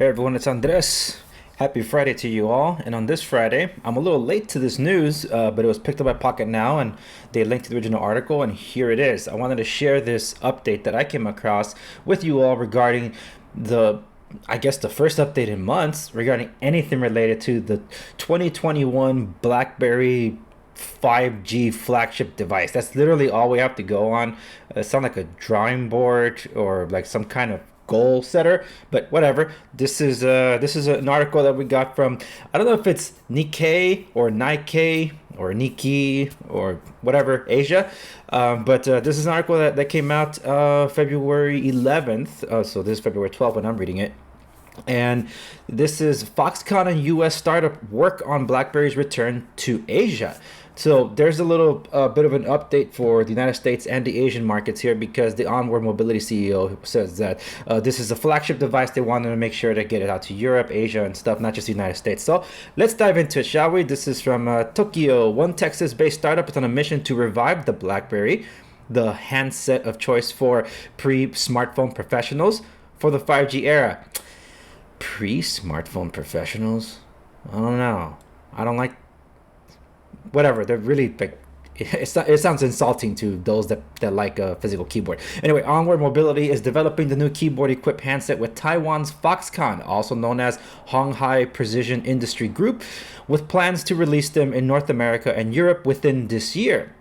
Hey everyone, it's Andres. Happy Friday to you all. And on this Friday, I'm a little late to this news, but it was picked up by Pocket Now and they linked to the original article, and here it is. I wanted to share this update that I came across with you all regarding the first update in months regarding anything related to the 2021 BlackBerry 5G flagship device. That's literally all we have to go on. It sounds like a drawing board or like some kind of goal setter, but whatever. This is an article that we got from, I don't know if it's Nikkei or Nikkei or Nikki or whatever, Asia, but this is an article that came out February 11th, so this is February 12th when I'm reading it. And this is Foxconn and US startup work on BlackBerry's return to Asia. So there's a little bit of an update for the United States and the Asian markets here, because the Onward Mobility CEO says that this is a flagship device. They wanted to make sure to get it out to Europe, Asia, and stuff, not just the United States. So let's dive into it, shall we? This is from Tokyo. One Texas-based startup is on a mission to revive the BlackBerry, the handset of choice for pre-smartphone professionals for the 5G era. Pre-smartphone professionals? I don't know. I don't like, whatever. They're really like, it sounds insulting to those that like a physical keyboard. Anyway, Onward Mobility is developing the new keyboard-equipped handset with Taiwan's Foxconn, also known as Honghai Precision Industry Group, with plans to release them in North America and Europe within this year.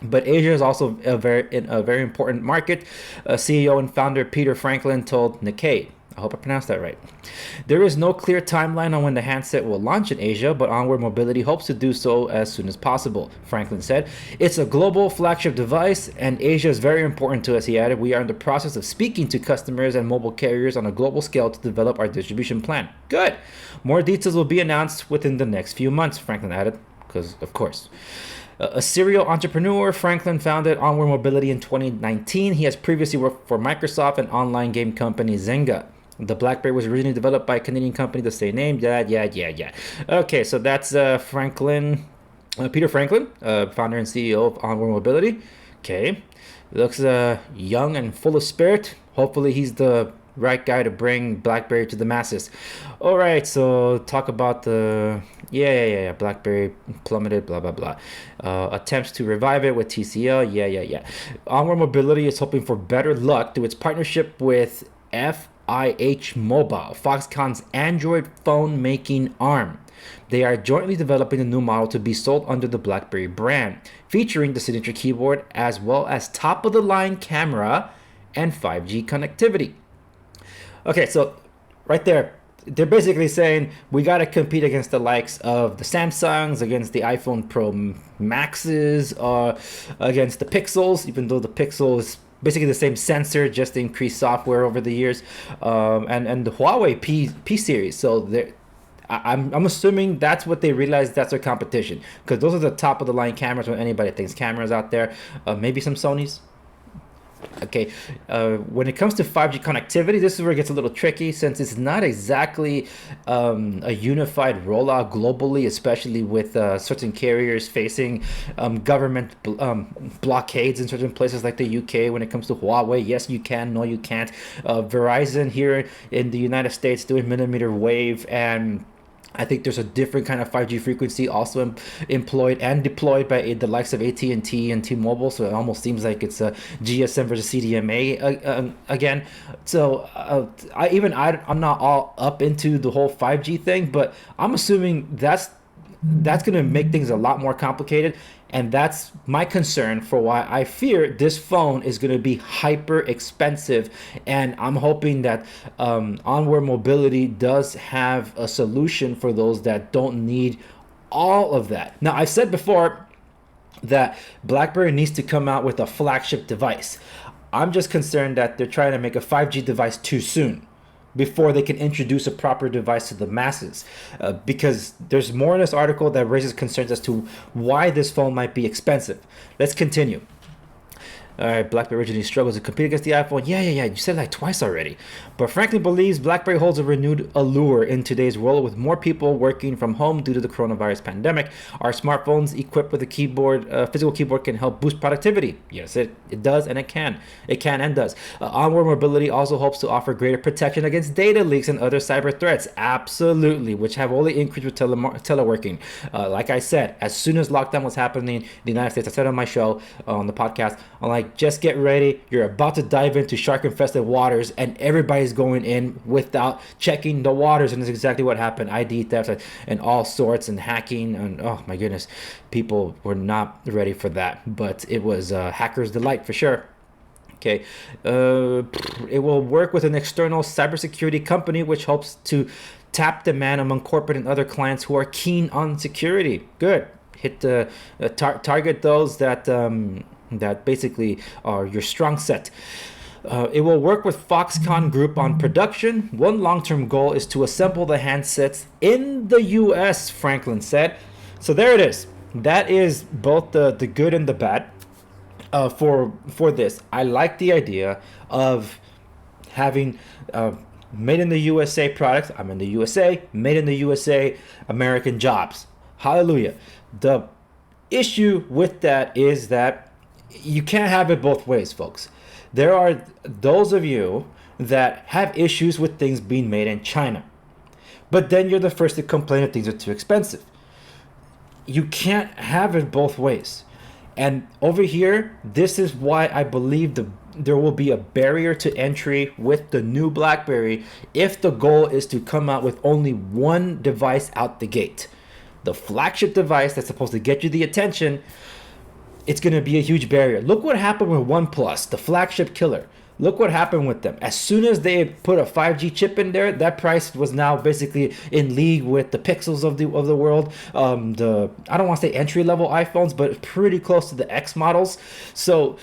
But Asia is also a very important market. CEO and founder Peter Franklin told Nikkei. I hope I pronounced that right. There is no clear timeline on when the handset will launch in Asia, but Onward Mobility hopes to do so as soon as possible, Franklin said. It's a global flagship device, and Asia is very important to us, he added. We are in the process of speaking to customers and mobile carriers on a global scale to develop our distribution plan. Good. More details will be announced within the next few months, Franklin added, because of course. A serial entrepreneur, Franklin founded Onward Mobility in 2019. He has previously worked for Microsoft and online game company Zynga. The BlackBerry was originally developed by a Canadian company, the same name. Yeah. Okay, so that's Franklin, Peter Franklin, founder and CEO of Onward Mobility. Okay, looks young and full of spirit. Hopefully, he's the right guy to bring BlackBerry to the masses. All right, so talk about the BlackBerry plummeted, blah blah blah. Attempts to revive it with TCL. Yeah. Onward Mobility is hoping for better luck through its partnership with FIH Mobile, Foxconn's Android phone making arm. They are jointly developing a new model to be sold under the BlackBerry brand, featuring the signature keyboard as well as top-of-the-line camera and 5G connectivity. Okay, so right there, they're basically saying we got to compete against the likes of the Samsungs, against the iPhone Pro Maxes, against the Pixels, even though the Pixel is basically the same sensor, just increased software over the years, and the Huawei P series. So I'm assuming that's what they realized, that's their competition, because those are the top of the line cameras when anybody thinks cameras out there. Maybe some Sonys. Okay, when it comes to 5G connectivity, this is where it gets a little tricky, since it's not exactly a unified rollout globally, especially with certain carriers facing government blockades in certain places like the UK. When it comes to Huawei, yes you can, no you can't. Verizon here in the United States doing millimeter wave, and I think there's a different kind of 5G frequency also employed and deployed by the likes of AT&T and T-Mobile. So it almost seems like it's a GSM versus CDMA again. So I'm not all up into the whole 5G thing, but I'm assuming that's going to make things a lot more complicated. And that's my concern for why I fear this phone is going to be hyper expensive. And I'm hoping that Onward Mobility does have a solution for those that don't need all of that. Now, I've said before that BlackBerry needs to come out with a flagship device. I'm just concerned that they're trying to make a 5G device too soon, before they can introduce a proper device to the masses, because there's more in this article that raises concerns as to why this phone might be expensive. Let's continue. All right, BlackBerry originally struggles to compete against the iPhone. Yeah. You said like twice already. But Franklin believes BlackBerry holds a renewed allure in today's world with more people working from home due to the coronavirus pandemic. Our smartphones equipped with a keyboard, physical keyboard, can help boost productivity. Yes, it does, and it can. It can and does. Onward Mobility also hopes to offer greater protection against data leaks and other cyber threats. Absolutely, which have only increased with teleworking. Like I said, as soon as lockdown was happening in the United States, I said on my show, on the podcast, I'm like, just get ready. You're about to dive into shark-infested waters, and everybody's going in without checking the waters, and that's exactly what happened. ID theft and all sorts, and hacking, and oh my goodness, people were not ready for that. But it was hacker's delight for sure. Okay, it will work with an external cybersecurity company, which hopes to tap demand among corporate and other clients who are keen on security. Good. Hit target those that basically are your strong set. It will work with Foxconn Group on production. One long-term goal is to assemble the handsets in the U.S., Franklin said. So there it is. That is both the good and the bad for this. I like the idea of having made in the USA products. I'm in the USA, made in the USA, American jobs. Hallelujah. The issue with that is that you can't have it both ways, folks. There are those of you that have issues with things being made in China, but then you're the first to complain that things are too expensive. You can't have it both ways. And over here, this is why I believe there will be a barrier to entry with the new BlackBerry if the goal is to come out with only one device out the gate. The flagship device that's supposed to get you the attention, it's going to be a huge barrier. Look what happened with OnePlus, the flagship killer. Look what happened with them. As soon as they put a 5G chip in there, that price was now basically in league with the Pixels of the world. I don't want to say entry level iPhones, but pretty close to the X models. So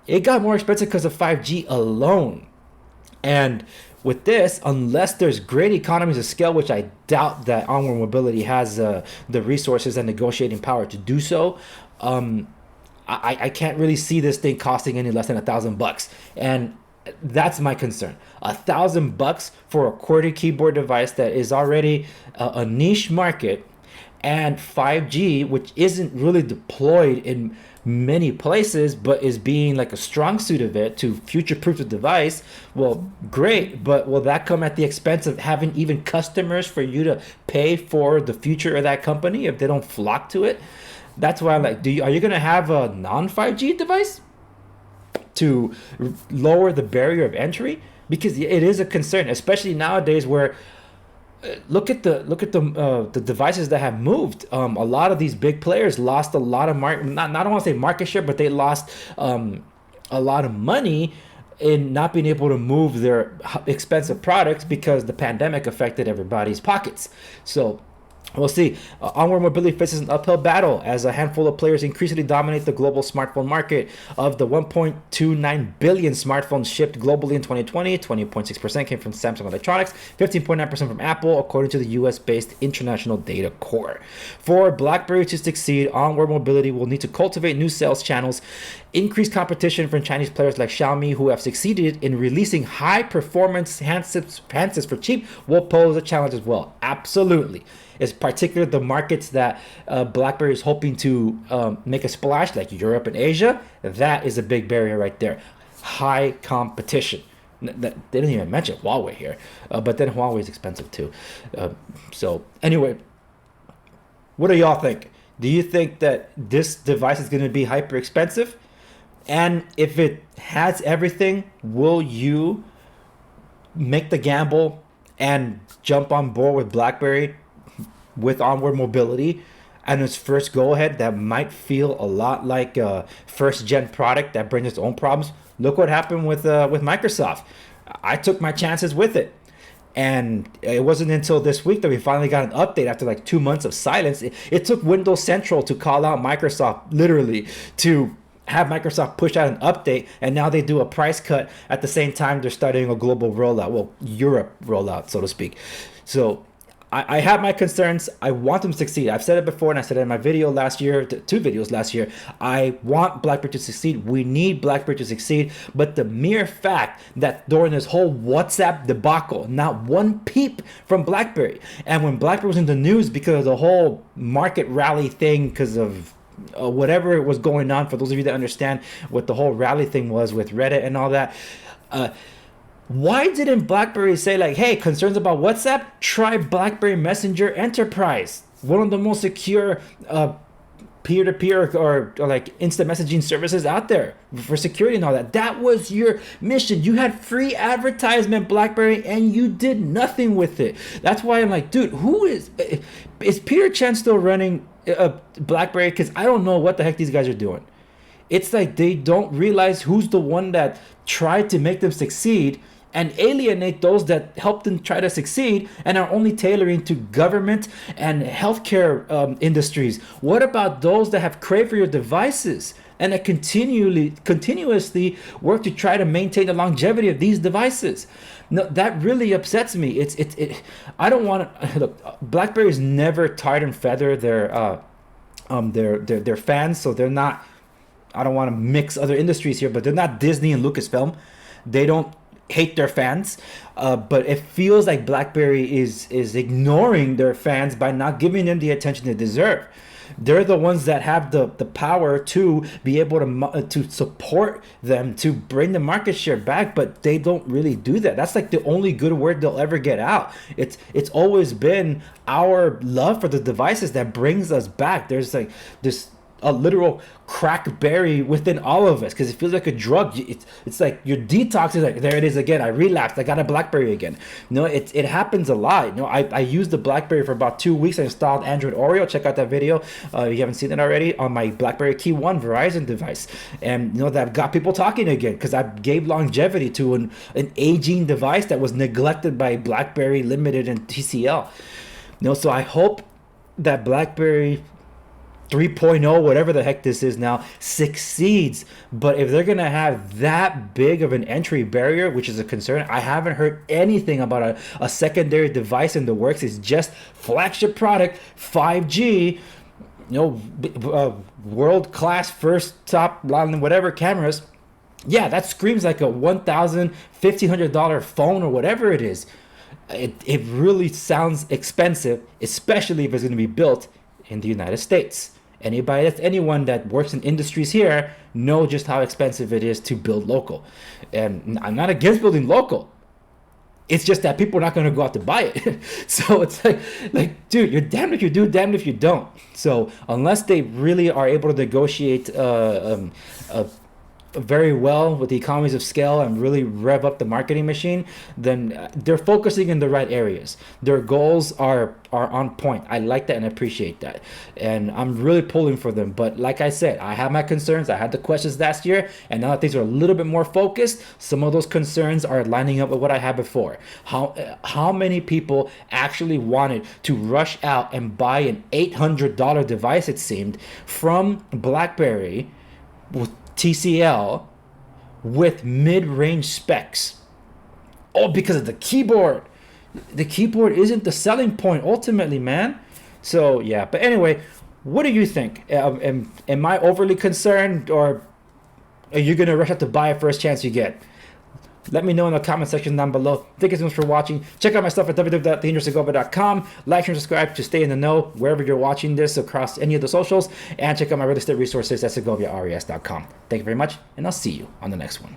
it got more expensive because of 5G alone. And with this, unless there's great economies of scale, which I doubt that Onward Mobility has the resources and negotiating power to do so, I can't really see this thing costing any less than $1,000, and that's my concern. $1,000 for a QWERTY keyboard device that is already a niche market, and 5G, which isn't really deployed in many places, but is being like a strong suit of it to future-proof the device. Well, great, but will that come at the expense of having even customers for you to pay for the future of that company if they don't flock to it? That's why I'm like, are you going to have a non-5G device to lower the barrier of entry? Because it is a concern, especially nowadays where look at the devices that have moved. A lot of these big players lost a lot of I don't want to say market share, but they lost a lot of money in not being able to move their expensive products because the pandemic affected everybody's pockets. So we'll see. Onward Mobility faces an uphill battle as a handful of players increasingly dominate the global smartphone market. Of the 1.29 billion smartphones shipped globally in 2020, 20.6% came from Samsung Electronics, 15.9% from Apple, according to the US-based International Data Corps. For BlackBerry to succeed, Onward Mobility will need to cultivate new sales channels, increase competition from Chinese players like Xiaomi, who have succeeded in releasing high-performance handsets for cheap, will pose a challenge as well. Absolutely. It's particularly the markets that BlackBerry is hoping to make a splash, like Europe and Asia. That is a big barrier right there. High competition. They didn't even mention Huawei here, but then Huawei is expensive too. So anyway, what do y'all think? Do you think that this device is going to be hyper expensive? And if it has everything, will you make the gamble and jump on board with BlackBerry with Onward Mobility and its first go ahead that might feel a lot like a first gen product that brings its own problems? Look what happened with Microsoft. I took my chances with it, and it wasn't until this week that we finally got an update after like 2 months of silence. It took Windows Central to call out Microsoft, literally, to have Microsoft push out an update, and now they do a price cut at the same time they're starting a global rollout, well, Europe rollout, so to speak. So I have my concerns. I want them to succeed. I've said it before, and I said it in my video last year, two videos last year. I want BlackBerry to succeed. We need BlackBerry to succeed. But the mere fact that during this whole WhatsApp debacle, not one peep from BlackBerry, and when BlackBerry was in the news because of the whole market rally thing, because of whatever was going on, for those of you that understand what the whole rally thing was with Reddit and all that, why didn't BlackBerry say like, hey, concerns about WhatsApp? Try BlackBerry Messenger Enterprise, one of the most secure peer-to-peer or like instant messaging services out there for security and all that. That was your mission. You had free advertisement, BlackBerry, and you did nothing with it. That's why I'm like, dude, who is Peter Chen still running BlackBerry? Because I don't know what the heck these guys are doing. It's like they don't realize who's the one that tried to make them succeed and alienate those that helped them try to succeed and are only tailoring to government and healthcare industries. What about those that have craved for your devices and that continuously work to try to maintain the longevity of these devices? No, that really upsets me. I don't want to look. BlackBerry's never tarred and feathered their fans, so they're not. I don't want to mix other industries here, but they're not Disney and Lucasfilm. They don't hate their fans, but it feels like BlackBerry is ignoring their fans by not giving them the attention they deserve. They're the ones that have the power to be able to support them, to bring the market share back, but they don't really do that. That's like the only good word they'll ever get out. It's always been our love for the devices that brings us back. There's like this a literal crackberry within all of us, because it feels like a drug. It's like your detox is like, there it is again, I relapsed, I got a BlackBerry again. No, it happens a lot. I used the BlackBerry for about 2 weeks. I installed Android Oreo. Check out that video if you haven't seen it already, on my BlackBerry Key 1 Verizon device. And that got people talking again, because I gave longevity to an aging device that was neglected by BlackBerry Limited and TCL. So I hope that BlackBerry 3.0, whatever the heck this is now, succeeds. But if they're gonna have that big of an entry barrier, which is a concern, I haven't heard anything about a secondary device in the works. It's just flagship product, 5G, world class, first top line, whatever cameras. Yeah, that screams like a $1,000, $1,500 phone or whatever it is. It really sounds expensive, especially if it's going to be built in the United States. Anyone that works in industries here know just how expensive it is to build local. And I'm not against building local. It's just that people are not going to go out to buy it. So it's like, dude, you're damned if you do, damned if you don't. So unless they really are able to negotiate very well with the economies of scale and really rev up the marketing machine, then they're focusing in the right areas. Their goals are on point. I like that and appreciate that, and I'm really pulling for them. But like I said, I have my concerns. I had the questions last year, and now that things are a little bit more focused, some of those concerns are lining up with what I had before. How many people actually wanted to rush out and buy an $800 device, it seemed, from BlackBerry with TCL with mid-range specs? Oh, because of the keyboard. The keyboard isn't the selling point ultimately, man. So yeah, but anyway, what do you think? Am I overly concerned, or are you gonna rush out to buy it first chance you get? Let me know in the comment section down below. Thank you so much for watching. Check out my stuff at www.thehenrysegovia.com. Like and subscribe to stay in the know wherever you're watching this across any of the socials. And check out my real estate resources at segoviares.com. Thank you very much, and I'll see you on the next one.